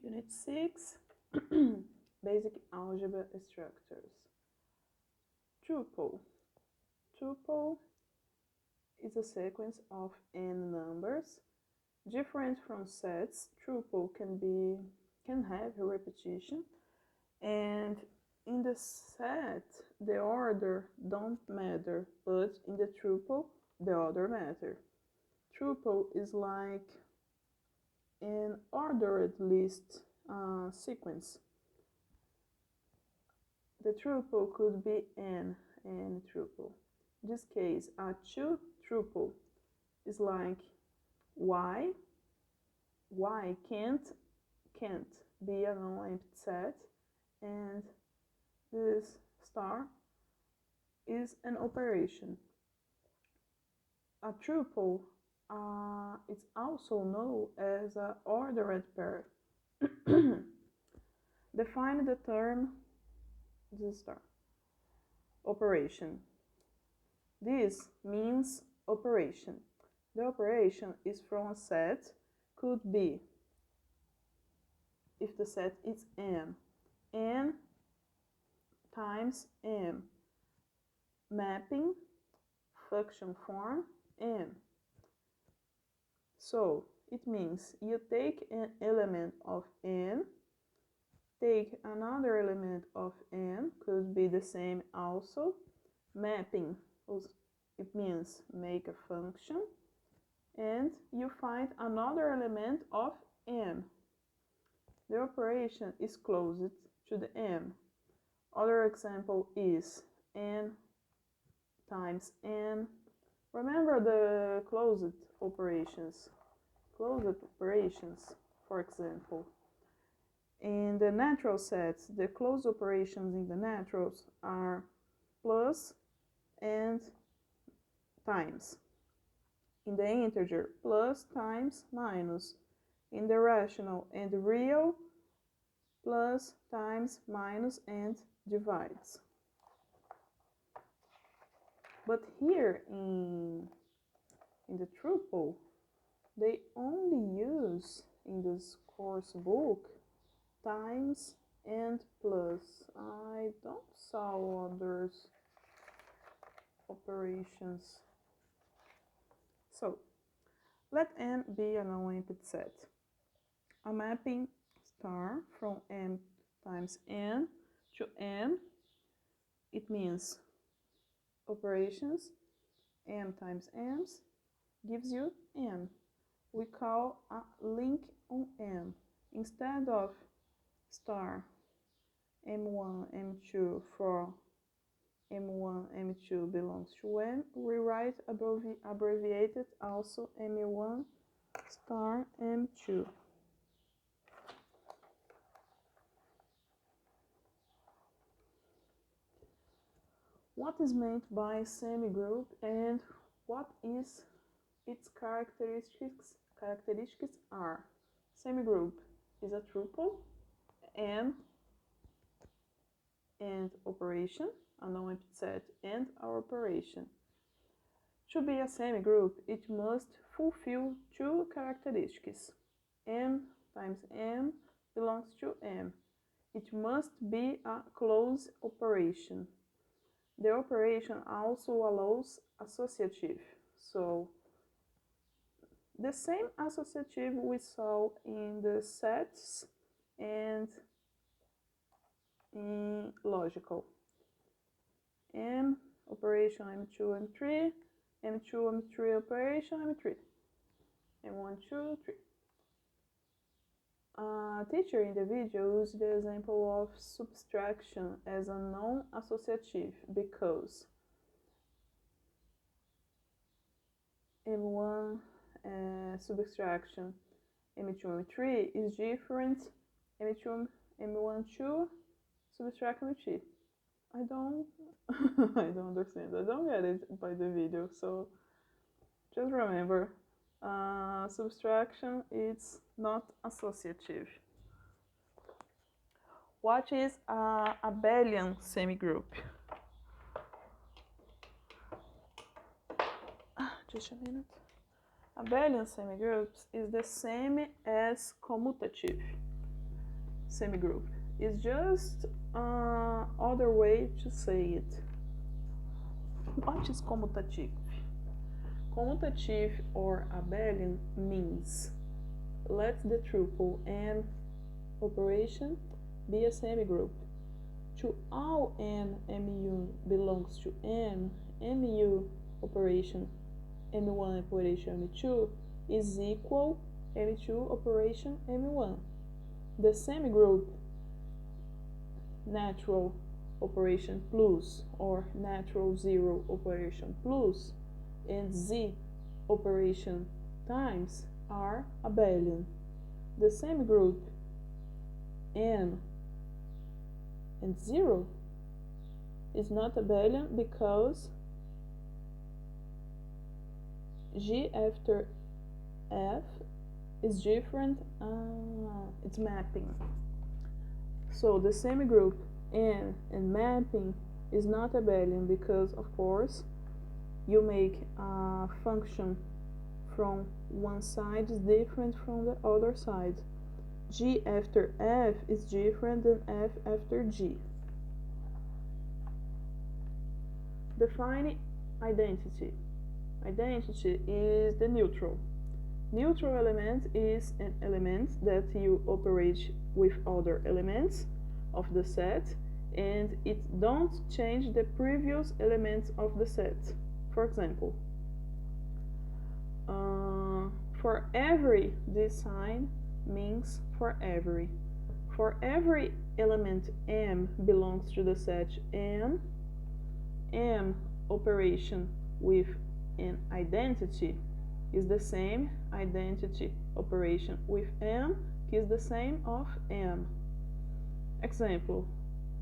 Unit 6, Basic Algebra Structures. Tuple. Tuple is a sequence of n numbers. Different from sets, tuple can have a repetition, and in the set the order don't matter, but in the tuple the order matter. Tuple is like an ordered list sequence. The tuple could be n tuple. In this case, a 2 tuple is like y. Y can't be a non-empty set, and this star is an operation. A tuple is also known as an ordered pair. Define the term this star. Operation. This means operation. The operation is from a set, could be, if the set is n times m, mapping function form n. So it means you take an element of n, take another element of n, could be the same also. Mapping, it means make a function, and you find another element of n. The operation is closed to the m. Other example is n times n. Remember the closed operations. Closed operations, for example. In the natural sets, the closed operations in the naturals are plus and times. In the integer, plus, times, minus. In the rational and the real, plus, times, minus, and divides. But here in the tuple, they only use in this course book times and plus. I don't saw others operations. So let n be a non-empty set. A mapping star from m times n to n, it means operations m times m gives you n. We call a link on n. Instead of star m1, m2 for m1, m2 belongs to n, we write abbreviated also m1 star m2. What is meant by semigroup and what is its characteristics? Characteristics are: semigroup is a tuple and operation, a non-empty set and our operation. To be a semigroup, it must fulfill two characteristics. M times m belongs to m. It must be a closed operation. The operation also allows associative. So the same associative we saw in the sets and in logical. M operation M2, M3, M2, M3 operation M3, M1, 2, 3. A teacher in the video used the example of subtraction as a non-associative because M1 subtraction M2, M3 is different M2, M1, 2 subtract M3. I don't understand. I don't get it by the video. So just remember, subtraction is not associative. What is a abelian semigroup? Just a minute. Abelian semigroups is the same as commutative. semigroup. It's just other way to say it. What is commutative? Commutative or abelian means let the tuple n operation be a semigroup. To all n mu belongs to m, mu operation m1 operation m2 is equal m2 operation m1. The semigroup natural operation plus or natural zero operation plus and z operation times are abelian. The semigroup n and 0 is not abelian because g after f is different, it's mapping. So the semigroup n and mapping is not abelian because, of course, you make a function from one side is different from the other side. G after f is different than f after g. Define identity. Identity is the neutral. Neutral element is an element that you operate with other elements of the set and it don't change the previous elements of the set. For example, for every, this sign means for every. For every element m belongs to the set m operation with an identity is the same identity operation with m is the same of m. Example,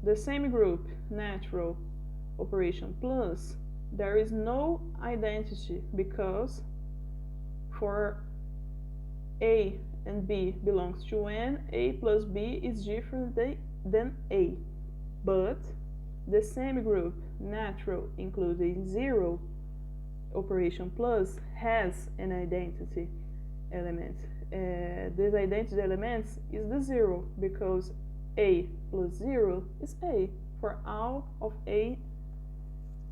the semigroup natural operation plus, there is no identity because for a and b belongs to n, a plus b is different than a. But the semigroup natural including 0 operation plus has an identity element. This identity element is the 0 because a plus 0 is a. For all of a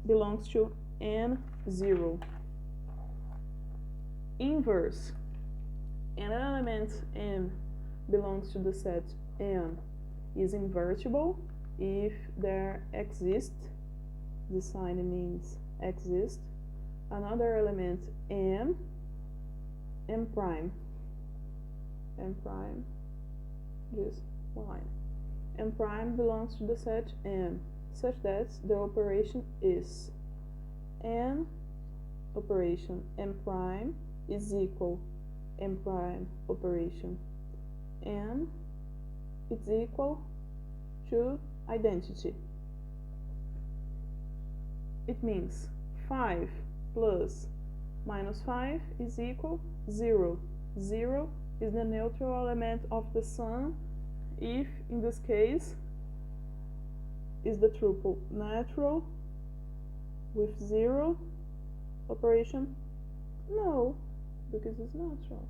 belongs to n0. Inverse. An element m belongs to the set m is invertible if there exists, the sign means exist, another element m prime, this line. M prime belongs to the set m such that the operation is n operation m prime is equal m prime operation n is equal to identity. It means 5 plus minus 5 is equal 0. 0 is the neutral element of the sum if, in this case, is the tuple natural with 0 operation? No, because it's natural.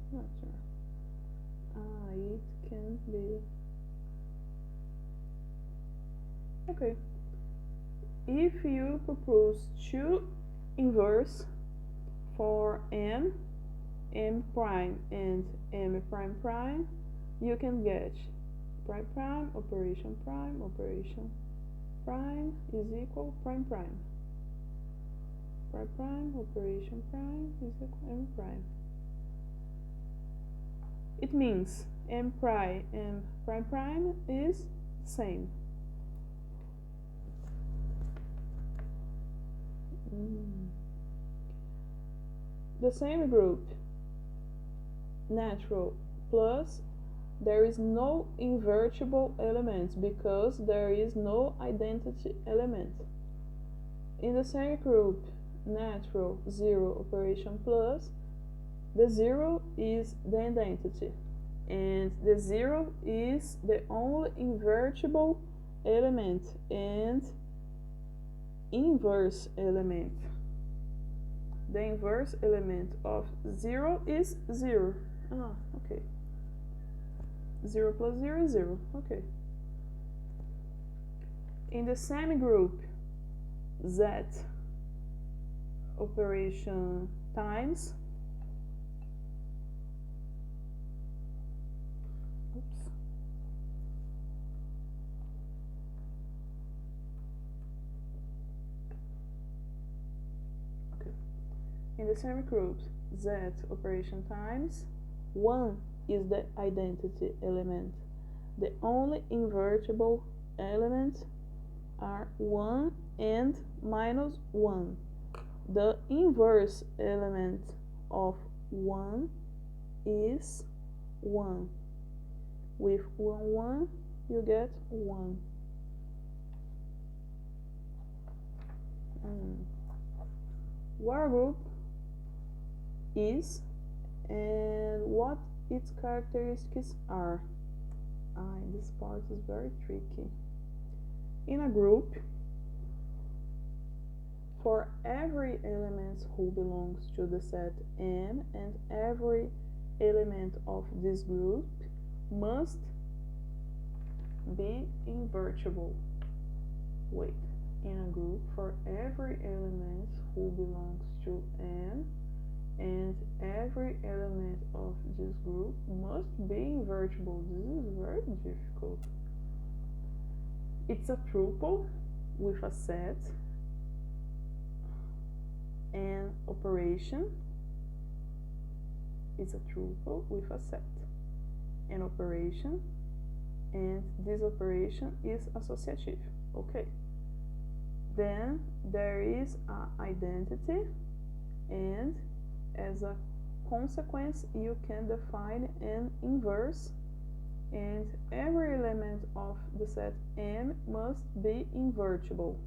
It can be. Okay. If you propose two inverse for m prime and m prime prime, you can get prime prime operation prime is equal prime prime. Prime prime operation prime is equal m prime. It means m prime and prime prime is the same. The same group natural plus, there is no invertible elements because there is no identity element. In the same group natural 0 operation plus, the 0 is the identity and the 0 is the only invertible element and inverse element. The inverse element of 0 is 0. Okay. 0 plus 0 is 0. Okay. In the same group, z operation times, oops, okay. In the same group, z operation times 1 is the identity element. The only invertible elements are 1 and minus 1. The inverse element of 1 is 1. With 1, 1, you get 1. What group is and what its characteristics are. This part is very tricky. In a group, for every element who belongs to the set M, and every element of this group must be invertible. Wait, in a group, for every element who belongs to M, and every element of this group must be invertible. This is very difficult. It's a tuple with a set, an operation. It's a tuple with a set, an operation, and this operation is associative. Okay. Then there is an identity, and as a consequence, you can define an inverse, and every element of the set M must be invertible.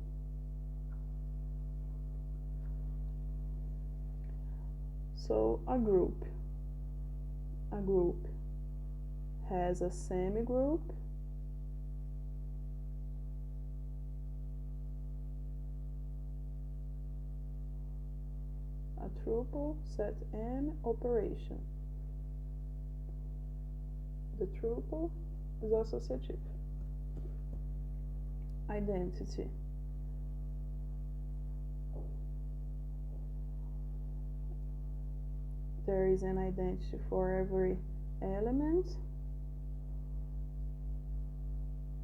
So a group has a semigroup, a tuple, set M, operation. The tuple is associative. Identity. There is an identity for every element.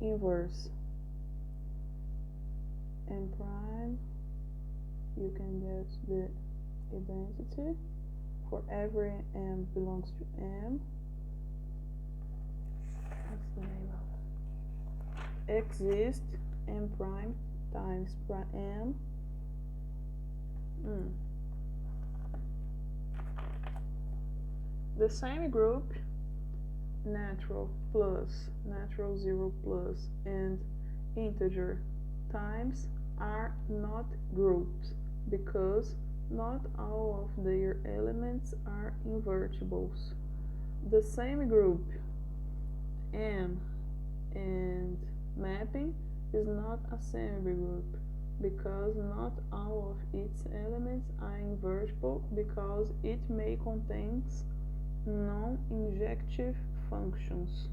Inverse. M prime, you can get the identity for every M belongs to M. What's the name of it? Exist M prime times prime M. The same group, natural plus, natural 0 plus, and integer times are not groups because not all of their elements are invertibles. The same group, M and mapping, is not a semigroup because not all of its elements are invertible because it may contain non-injective functions.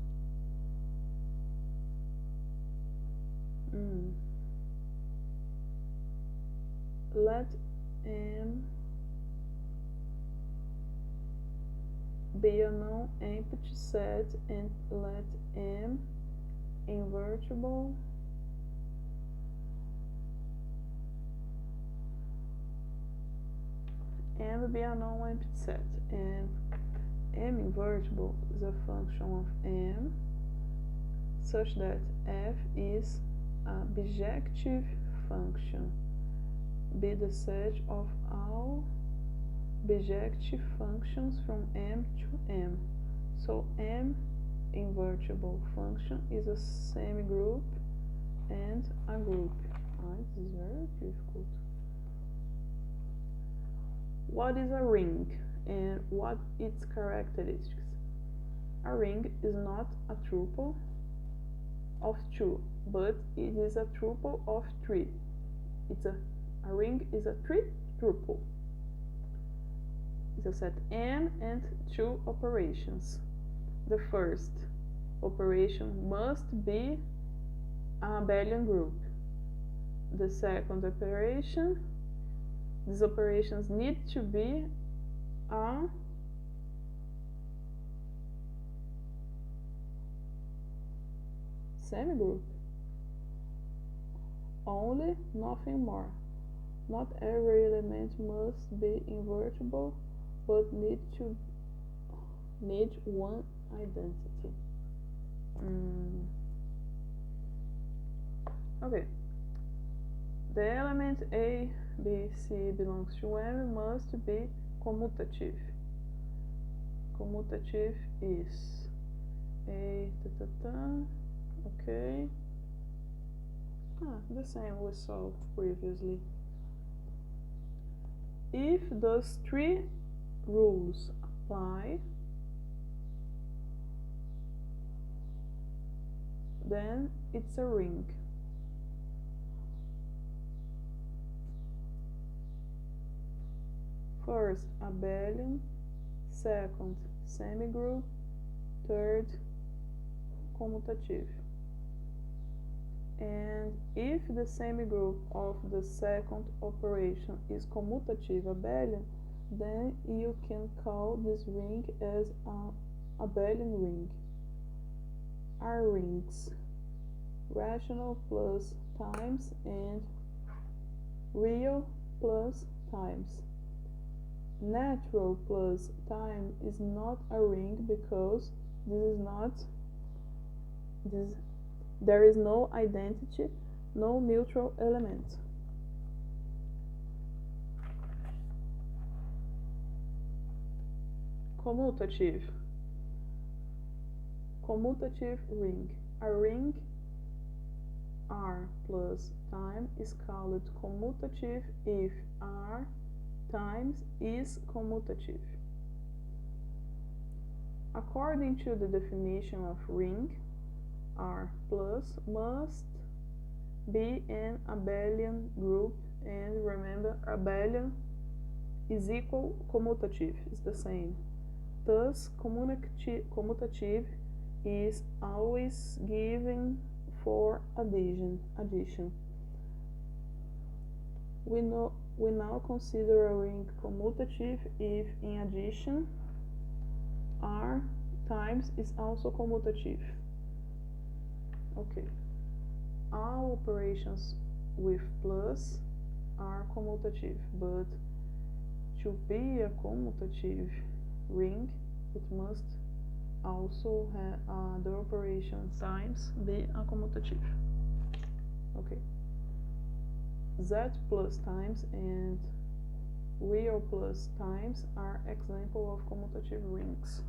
Let M be a non-empty set and let M invertible M be a non-empty set, and M invertible is a function of M such that f is a bijective function. Be the set of all bijective functions from M to M. So M invertible function is a semigroup and a group. This is very difficult. What is a ring and what its characteristics? A ring is not a tuple of 2, but it is a tuple of 3. A ring is a tuple. It's a set M and 2 operations. The first operation must be an abelian group. The second operation, these operations need to be a semigroup. Only, nothing more. Not every element must be invertible, but need one identity. Okay. The element A, B, C belongs to M must be commutative. Commutative is A, okay. The same we saw previously. If those three rules apply, then it's a ring. First, abelian, second, semigroup, third, commutative. And if the semigroup of the second operation is commutative abelian, then you can call this ring as an abelian ring. Are rings rational plus times and real plus times. Natural plus time is not a ring because there is no identity, no neutral element. Commutative ring. A ring R plus time is called commutative if R times is commutative. According to the definition of ring, R plus must be an abelian group, and remember, abelian is equal commutative, is the same. Thus, commutative is always given for addition. We now consider a ring commutative if in addition R times is also commutative. Okay, all operations with plus are commutative, but to be a commutative ring, it must also have the operation times be a commutative. Okay. Z plus times and real plus times are example of commutative rings.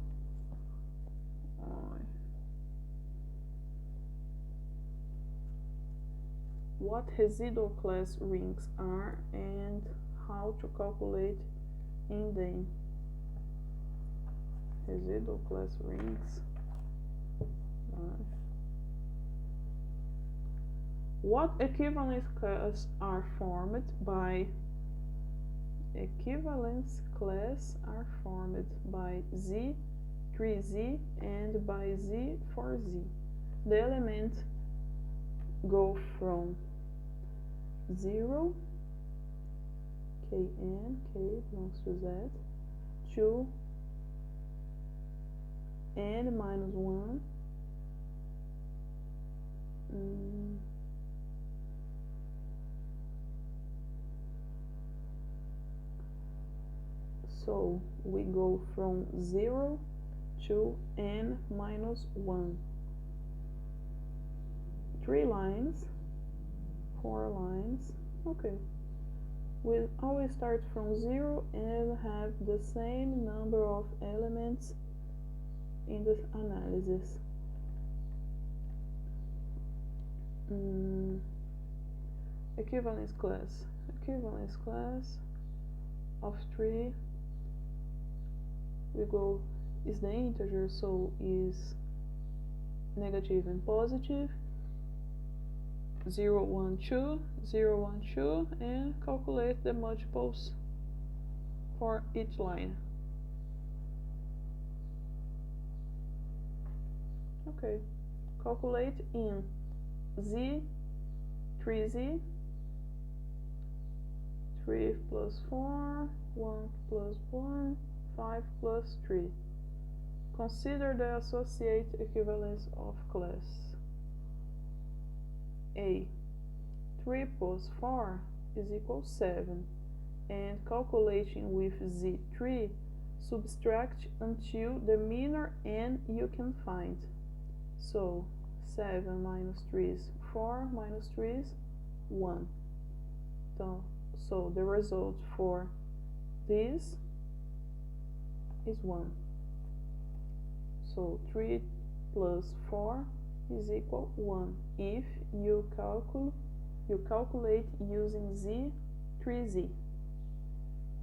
What residual class rings are and how to calculate in them. Residual class rings. What equivalence class are formed by Z, 3Z and by Z, 4Z. The elements go from 0, Kn, K belongs to Z, to N minus 1, so we go from 0 to N minus 1. 3 lines, 4 lines, okay. We always start from 0 and have the same number of elements in this analysis. Equivalence class of 3, we go, is the integer, so is negative and positive, 0, 1, 2, 0, 1, 2, and calculate the multiples for each line. Okay, calculate in z, 3z, 3 plus 4, 1 plus 1, 5 plus 3. Consider the associate equivalence of class. A. 3 plus 4 is equal 7, and calculating with z3, subtract until the minor n you can find. So 7 minus 3 is 4, minus 3 is 1. So the result for this is 1. So 3 plus 4 is equal 1 if you calculate using z3z.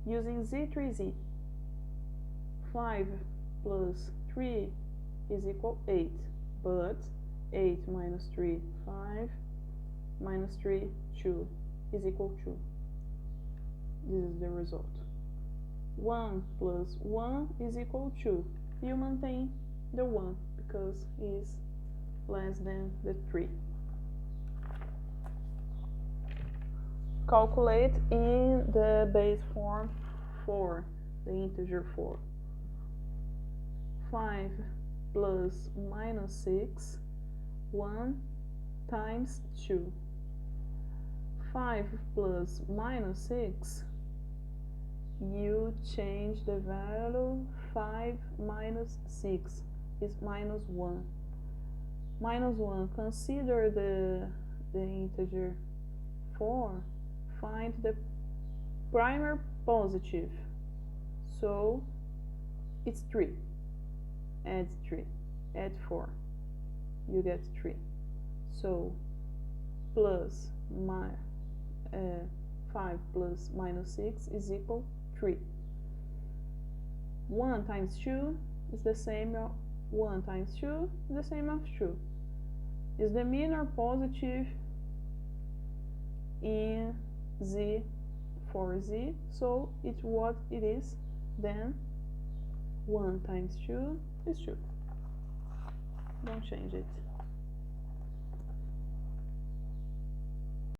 Using z3z, 5 plus 3 is equal 8, but 8 minus 3, 5, minus 3, 2 is equal 2. This is the result. 1 plus 1 is equal 2. You maintain the 1 because it is less than the 3. Calculate in the base form 4, the integer 4. 5 plus minus 6, 1 times 2. 5 plus minus 6, you change the value. 5 minus 6 is minus 1. Minus 1, consider the integer 4, find the primer positive, so it's 3. Add 3, add 4, you get 3. So plus 5 plus minus 6 is equal 3. 1 times 2 is the same as 1 times 2 is the same as 2. Is the minor positive in z for z, so it's what it is, then 1 times 2 is 2. Don't change it.